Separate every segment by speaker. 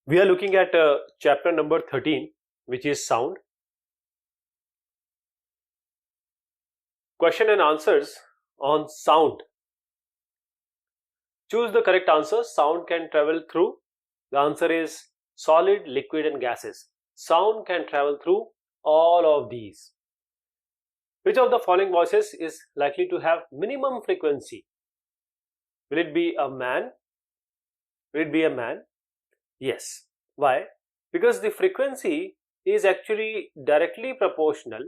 Speaker 1: We are looking at chapter number 13, which is sound. Question and answers on sound. Choose the correct answer. Sound can travel through. The answer is solid, liquid, and gases. Sound can travel through all of these. Which of the following voices is likely to have minimum frequency? Will it be a man? Will it be a man? Yes. Why? Because the frequency is actually directly proportional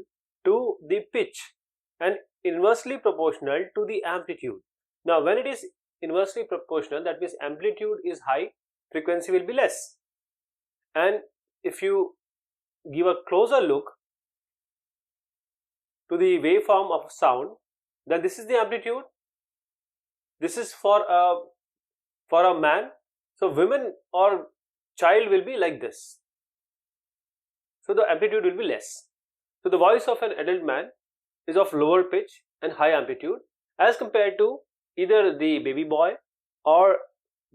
Speaker 1: to the pitch and inversely proportional to the amplitude. Now, when it is inversely proportional, that means amplitude is high, frequency will be less. And if you give a closer look to the waveform of sound, then this is the amplitude. This is for a man. So women or child will be like this. So the amplitude will be less. So the voice of an adult man is of lower pitch and high amplitude as compared to either the baby boy or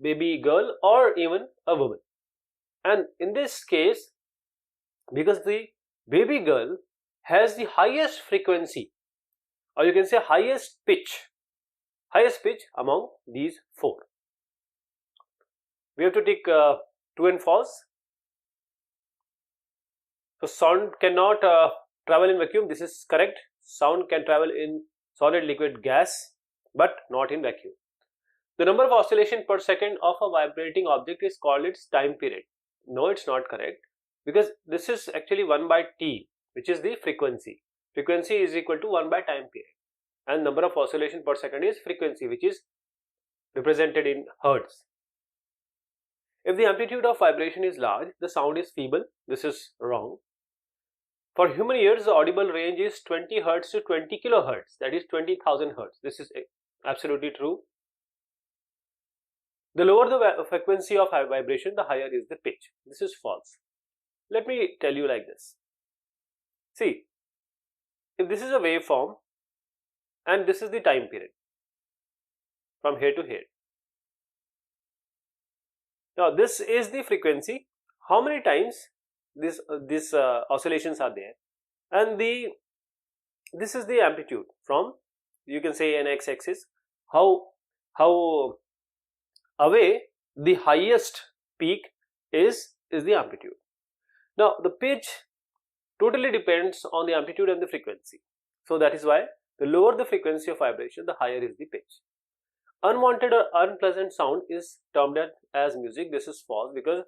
Speaker 1: baby girl or even a woman. And in this case, because the baby girl has the highest frequency, or you can say highest pitch among these four. We have to take true and false. So sound cannot travel in vacuum. This is correct. Sound can travel in solid, liquid, gas, but not in vacuum. The number of oscillation per second of a vibrating object is called its time period. No, it's not correct, because this is actually 1 by t, which is the frequency. Frequency is equal to 1 by time period, and number of oscillation per second is frequency, which is represented in hertz. If the amplitude of vibration is large, the sound is feeble. This is wrong. For human ears, the audible range is 20 Hz to 20 kHz, that is 20,000 Hz. This is absolutely true. The lower the frequency of vibration, the higher is the pitch. This is false. Let me tell you like this. See, if this is a waveform and this is the time period from here to here. Now this is the frequency. How many times these oscillations are there, and this is the amplitude from, you can say, an x-axis. How away the highest peak is the amplitude. Now the pitch totally depends on the amplitude and the frequency. So that is why the lower the frequency of vibration, the higher is the pitch. Unwanted or unpleasant sound is termed as music. This is false, because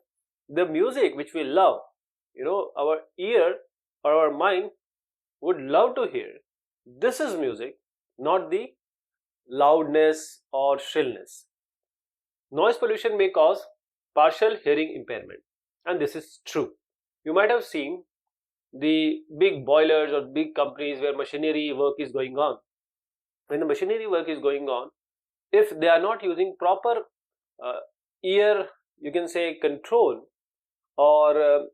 Speaker 1: the music which we love, our ear or our mind would love to hear, this is music, not the loudness or shrillness. Noise pollution may cause partial hearing impairment, and this is true. You might have seen the big boilers or big companies where machinery work is going on. When the machinery work is going on, if they are not using proper ear, you can say, control, or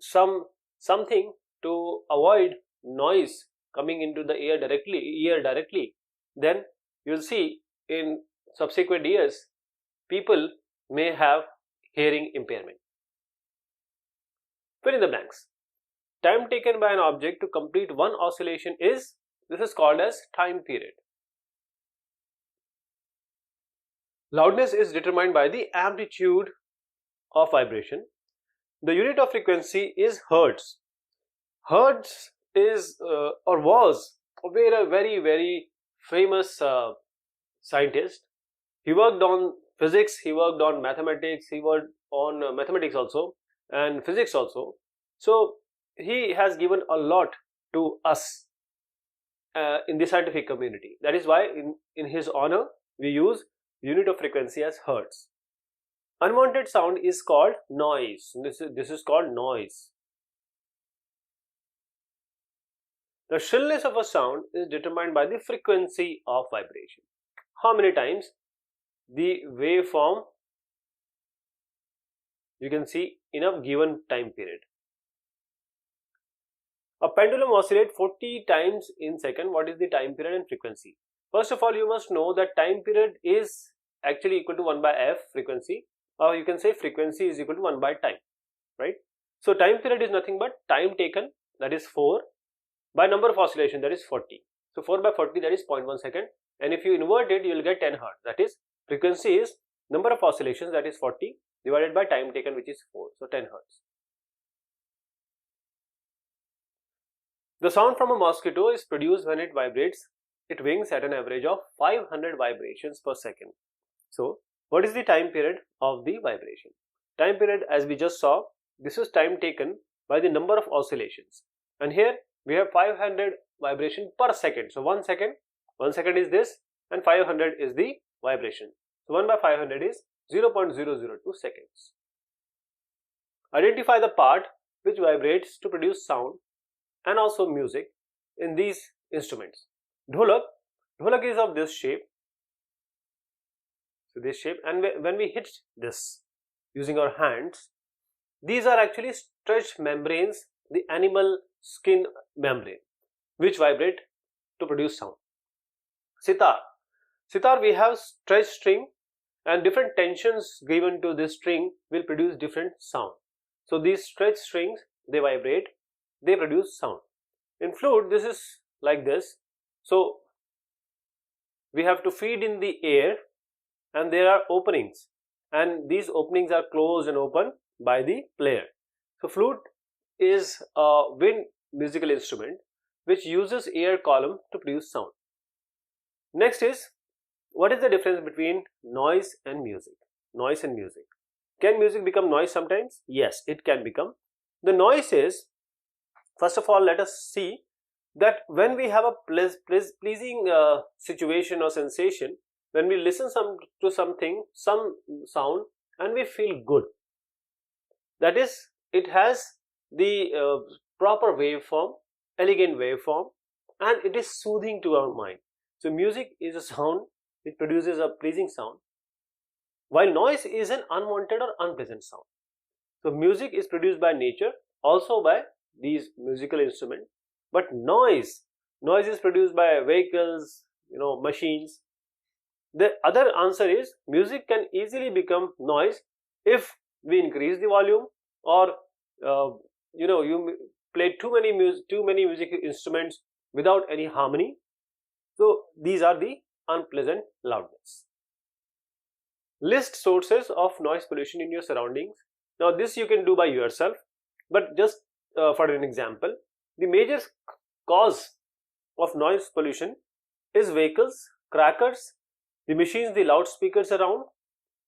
Speaker 1: something to avoid noise coming into the ear directly, then you'll see in subsequent years people may have hearing impairment. Fill in the blanks. Time taken by an object to complete one oscillation is called as time period. Loudness is determined by the amplitude of vibration. The unit of frequency is hertz. Hertz is or was a very famous scientist. He worked on physics, he worked on mathematics, he worked on mathematics also and physics also. So he has given a lot to us in the scientific community. That is why in his honor we use unit of frequency as hertz. Unwanted sound is called noise. This is called noise. The shrillness of a sound is determined by the frequency of vibration. How many times the waveform you can see in a given time period. A pendulum oscillates 40 times in second. What is the time period and frequency? First of all, you must know that time period is actually equal to 1 by f frequency. or you can say frequency is equal to 1 by time, right? So time period is nothing but time taken, that is 4, by number of oscillation, that is 40. So 4 by 40, that is 0.1 second, and if you invert it, you will get 10 hertz. That is, frequency is number of oscillations, that is 40, divided by time taken, which is 4, so 10 hertz. The sound from a mosquito is produced when it vibrates its wings at an average of 500 vibrations per second. So what is the time period of the vibration? Time period, as we just saw, this is time taken by the number of oscillations, and here we have 500 vibration per second. So 1 second is this, and 500 is the vibration. So 1 by 500 is 0.002 seconds. Identify the part which vibrates to produce sound and also music in these instruments. Dholak is of this shape. So this shape, and when we hit this using our hands, these are actually stretched membranes, the animal skin membrane, which vibrate to produce sound. Sitar, we have stretched string, and different tensions given to this string will produce different sound. So these stretched strings, they vibrate, they produce sound. In flute, this is like this. So we have to feed in the air, and there are openings, and these openings are closed and open by the player. So flute is a wind musical instrument which uses air column to produce sound. Next is, what is the difference between noise and music? Noise and music. Can music become noise sometimes? Yes, it can become. The noise is, first of all, let us see that when we have a pleasing situation or sensation, when we listen to something, some sound, and we feel good, that is, it has the proper waveform, elegant waveform, and it is soothing to our mind. So music is a sound which produces a pleasing sound, while noise is an unwanted or unpleasant sound. So music is produced by nature, also by these musical instruments, but noise is produced by vehicles, machines. The other answer is, music can easily become noise if we increase the volume, or you play too many music instruments without any harmony. So these are the unpleasant loudness. List sources of noise pollution in your surroundings. Now this you can do by yourself, but just for an example, the major cause of noise pollution is vehicles, crackers, the machines, the loudspeakers around,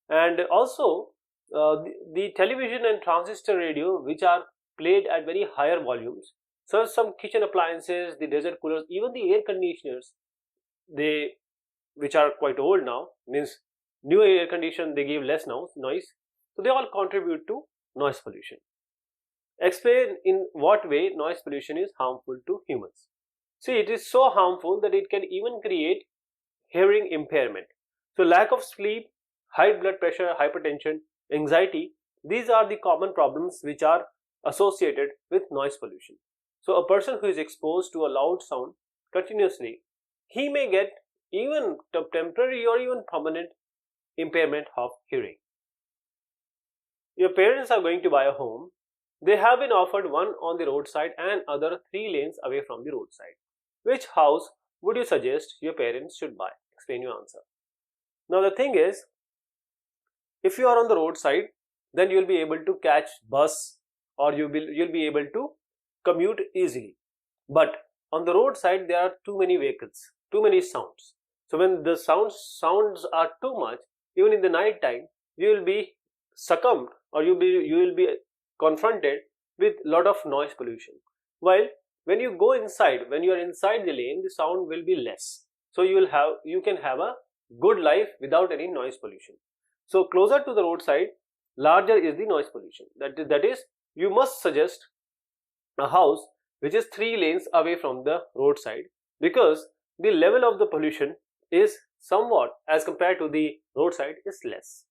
Speaker 1: and also the television and transistor radio, which are played at very higher volumes. So some kitchen appliances, the desert coolers, even the air conditioners, which are quite old now, means new air condition, they give less noise. So they all contribute to noise pollution. Explain in what way noise pollution is harmful to humans. See, it is so harmful that it can even create hearing impairment. So lack of sleep, high blood pressure, hypertension, anxiety, these are the common problems which are associated with noise pollution. So a person who is exposed to a loud sound continuously, he may get even temporary or even permanent impairment of hearing. Your parents are going to buy a home. They have been offered one on the roadside and other 3 lanes away from the roadside. Which house would you suggest your parents should buy? Explain your answer. Now the thing is, if you are on the roadside, then you will be able to catch bus, or you'll be able to commute easily. But on the roadside, there are too many vehicles, too many sounds. So when the sounds are too much, even in the night time, you will be succumbed, or you will be confronted with lot of noise pollution. While when you go inside, when you are inside the lane, the sound will be less. So you can have a good life without any noise pollution. So closer to the roadside, larger is the noise pollution. That is, you must suggest a house which is 3 lanes away from the roadside, because the level of the pollution is somewhat, as compared to the roadside, is less.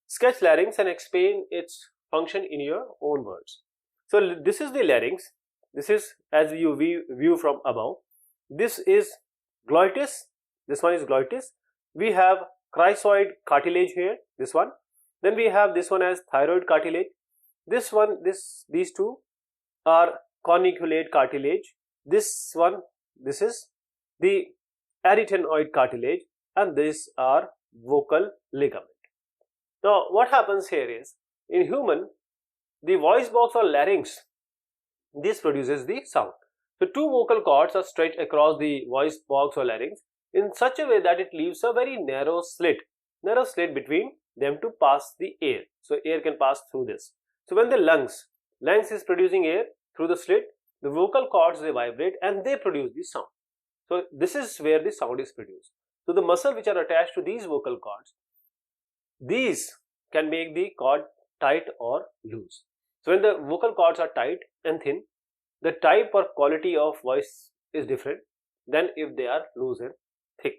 Speaker 1: Sketch larynx and explain its function in your own words. So this is the larynx. This is, as you view from above, this is glottis. This one is glottis. We have cricoid cartilage here, this one, Then we have this one as thyroid cartilage. This one, these two are corniculate cartilage. This one, this is the arytenoid cartilage, and these are vocal ligament. Now what happens here is, in human, the voice box or larynx, this produces the sound. So two vocal cords are stretched across the voice box or larynx in such a way that it leaves a very narrow slit between them to pass the air. So air can pass through this. So when the lungs is producing air through the slit, the vocal cords, they vibrate and they produce the sound. So this is where the sound is produced. So the muscle which are attached to these vocal cords, these can make the cord tight or loose. So when the vocal cords are tight and thin, the type or quality of voice is different than if they are loose and thick.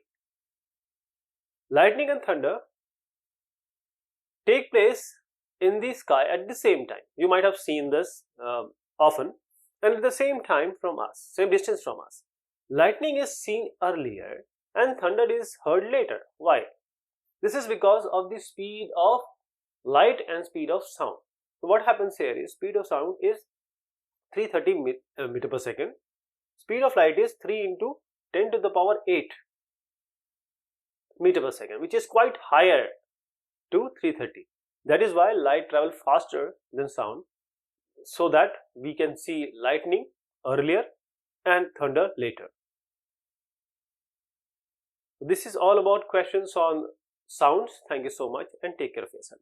Speaker 1: Lightning and thunder take place in the sky at the same time. You might have seen this often, and at the same time from us, same distance from us. Lightning is seen earlier and thunder is heard later. Why? This is because of the speed of light and speed of sound. So what happens here is, speed of sound is 330 meter per second. Speed of light is 3 into 10 to the power 8 meter per second, which is quite higher to 330. That is why light travels faster than sound, so that we can see lightning earlier and thunder later. This is all about questions on sounds. Thank you so much and take care of yourself.